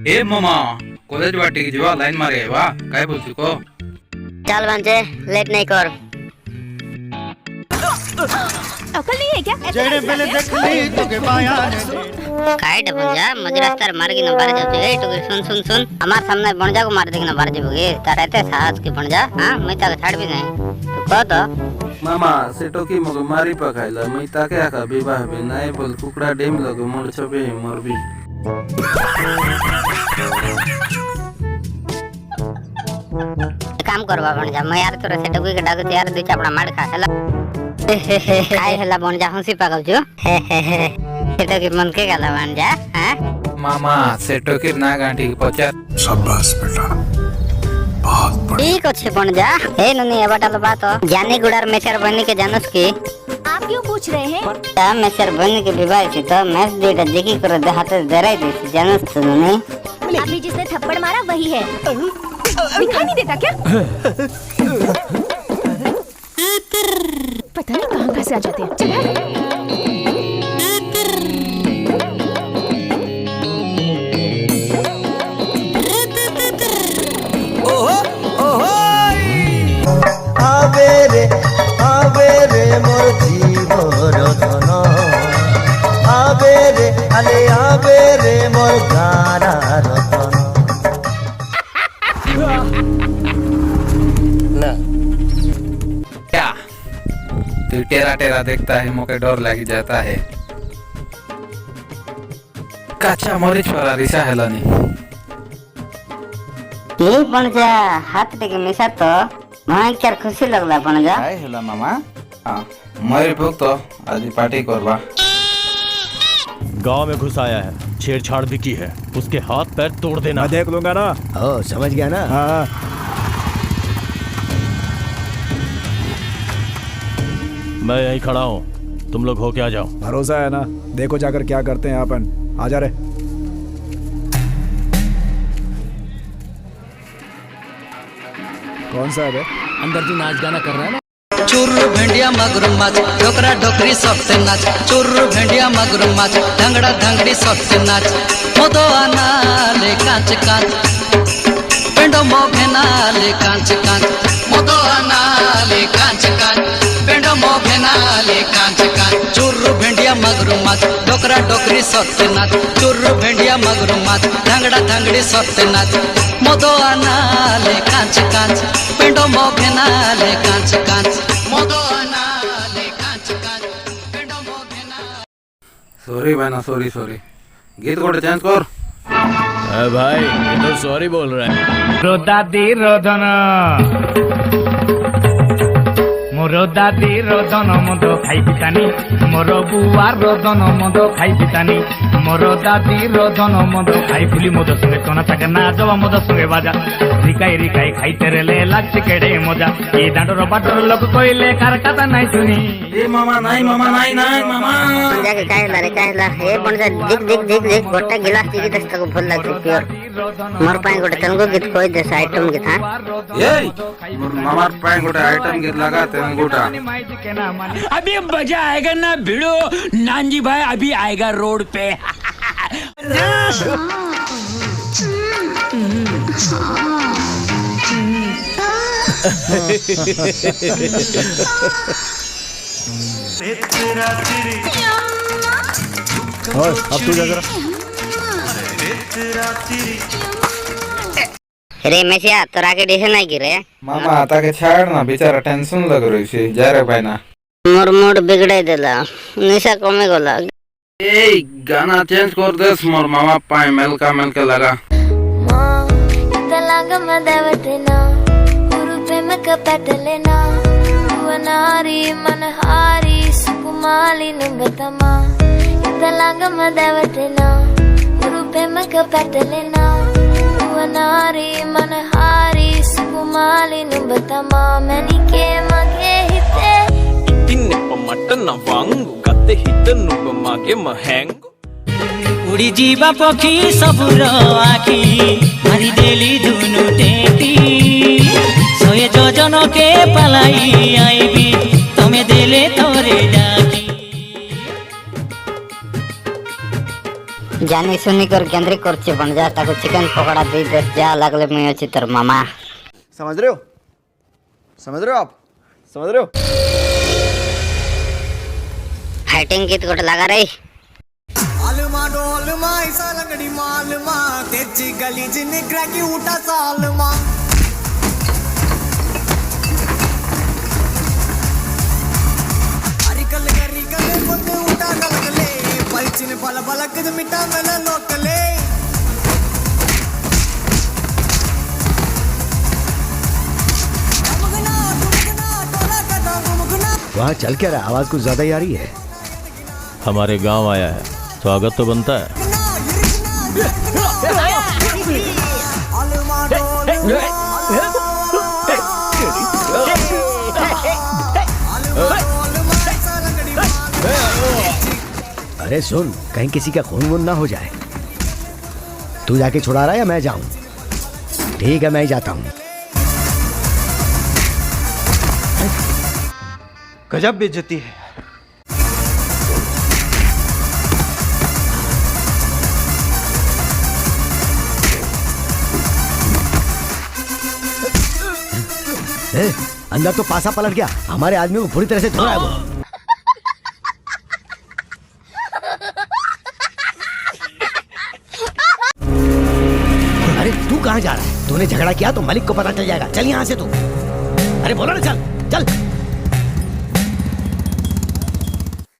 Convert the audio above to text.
ए मामा college वाटी की जीवा लाइन मारे वा काय बोलती को चल बंचे लेट नहीं कर। अकल नहीं है क्या? जेड़े पहले देख ली तो के पाया काय डबल जा मुझे रास्ता मार के न बाहर जाते ए तो सुन सुन सुन हमार सामने बन जा को मार देके न बाहर जाओगे तारे ते साहस के बन जा। हां मैं ताके छाड़ भी नहीं तो कह तो मामा सेटो की मग मारी पकाइला मैं ताके आका विवाह भी नहीं बोल कुकड़ा डेम लगो मोर छबे मरबी काम करवा बन जा मैं यार तोरा सेटो के डाक यार दे चापड़ा मार खा हला काय हला बन जा हंसी पागल जो सेटो के मन के गला बन जा। हां मामा सेटो की ना गांठी पचार शाबाश बेटा बहुत बढ़िया। ठीक अच्छे बन जा ए ननी ए बटा बात जानी गुड़ार मेचर बनी के जानस की आप क्यों पूछ रहे हैं? ता मेचर बनी के विवाह थी तो मैच डेटा देखी कर दे हाथ दराई दी जानस तो नहीं अभी जिसने थप्पड़ मारा वही है। दिखाई नहीं देता क्या? पता नहीं कहाँ से आ जाते हैं। चल आवे रे मोर जीवर धन आवे रे अले आवे रे मोर गारा रतन ना क्या तू टेरा टेरा देखता है मोके डर लगी जाता है कच्चा मरीच पर रिसा हेलानी ये बन जा हाथ टेके मिसा तो वहाँ क्या खुशी लगला बन जा काय हेला मामा हां मरी भूख तो आज पार्टी करवा गांव में घुस आया है छेड़छाड़ भी की है उसके हाथ पैर तोड़ देना। मैं देख लूंगा ना। ओ समझ गया ना। हाँ मैं यहीं खड़ा हूँ तुम लोग होके आ जाओ। भरोसा है ना। देखो जाकर क्या करते हैं अपन। आ जा रे। कौन सा है बे? अंदर तू नाच गाना कर रहा है ना। चुर्रु भेंडिया मगरू माच डोकरा डोकरी सबसे नाच चुर्रु भेंडिया मगरू माच ढंगड़ा ढंगड़ी सबसे नाच मोदो आना ले कांच कांच पेंडो मोभेना ले कांच कांच मोदो आना ले कांच कांच पेंडो मोभेना ले कांच कांच चुर्रु भेंडिया मगरू माच डोकरा डोकरी सबसे नाच चुर्रु भेंडिया मगरू माच ढंगड़ा ढंगड़ी सबसे नाच मोदो आना ले कांच कांच पेंडो मोभेना ले कांच कांच सॉरी भाई ना सॉरी सॉरी गीत कोड चेंज कर भाई ये तो सॉरी बोल रहा है। रो दादी रोदन मोरो दादी रोदन मद खाई पितानी मोरो बुआ रोदन मद खाई पितानी मोरो दादी रोदन मद खाई फुली मद संगे सोना चाके नाचवा मद संगे बाजा रिकाई रिकाई खाई तेरे ले लागছে केड़े मजा ये दांडोर बाटर लोग कोइले कार कथा नहीं सुनी ए मामा नहीं मामा बन जा के काय ला ए बन जा दिख दिख दिख दिख गोटा गिलास टी दस्त को भल लागते प्योर मोर पाए गोटे तंगो गीत कोई देस आइटम गीत। हां ए मामा पाए गोटे आइटम गीत लगा तेंगोटा अभी मजा आएगा ना भिड़ो नानजी भाई अभी आएगा रोड पे। अब तू जा जरा। रे मेसिया तोरा के डिसे नहीं गिरे मामा आता के छाड़ ना बेचारा टेंशन लग रही सी जा रे भाई ना मोर मूड बिगड़े देला निशा कमे गला ए गाना चेंज कर देस मोर मामा पाए मेल का लगा तलांग मदवतना उरुपे में कपटलेना वनारी मनहारी सुकुमाली नुबतमा तलांग मदवतना उरुपे में कपटलेना वनारी मनहारी सुकुमाली नुबतमा मैनिके मगे हिते इतने पमटन वांगु कते हित नुब मागे महंगु उड़ी जीवा पक्षी सबुर आखी मारी देली दुनु टेटी सोए जोजन के पलाई आईबी तमे देले तोरे डाकी জানি শুনি করে কেন্দ্রে করছে বনজা তাকে চিকেন পকোড়া দিয়ে দে যা লাগলে মুই আছি তোর মামা समझ रहे हो आप समझ रहे हो फाइटिंग गीत गोटे लगा रे आलमा डोलमा ऐसा लंगड़ी मालमा तेजी गली जिने क्रैकी उठा सालमा अरिकल गरिकल बोते उठा गलगले पलचिन पल पलक मिटा मेला लोकले वहाँ चल क्या रहा आवाज कुछ ज्यादा ही आ रही है हमारे गांव आया है स्वागत तो बनता है अरे सुन कहीं किसी का खून वून ना हो जाए तू जाके छुड़ा रहा है या मैं जाऊं ठीक है मैं ही जाता हूं गजब बेइज्जती है अंदर तो पासा पलट गया हमारे आदमी को पूरी तरह से धोया है वो अरे तू कहाँ जा रहा है तूने झगड़ा किया तो मलिक को पता चल जाएगा चल यहाँ से तू अरे बोलो ना चल चल